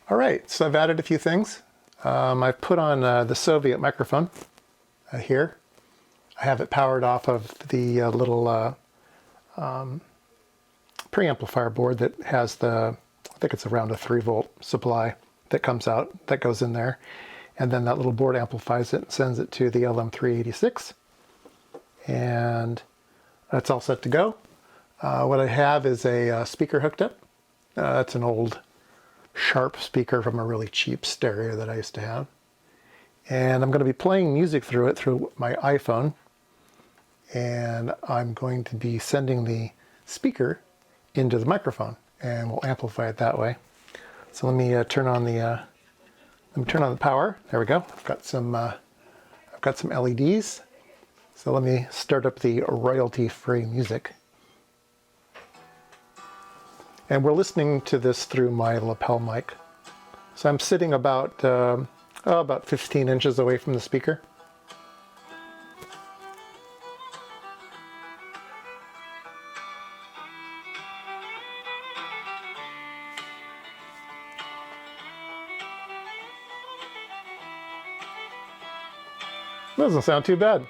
All right, so I've added a few things. I've put on the Soviet microphone here. I have it powered off of the little preamplifier board that has I think it's around a 3-volt supply that comes out, that goes in there. And then that little board amplifies it and sends it to the LM386. And that's all set to go. What I have is a speaker hooked up. It's an old Sharp speaker from a really cheap stereo that I used to have. And I'm going to be playing music through it through my iPhone. And I'm going to be sending the speaker into the microphone, and we'll amplify it that way. So let me turn on the power. There we go. I've got some LEDs. So let me start up the royalty-free music. And we're listening to this through my lapel mic. So I'm sitting about 15 inches away from the speaker. Doesn't sound too bad.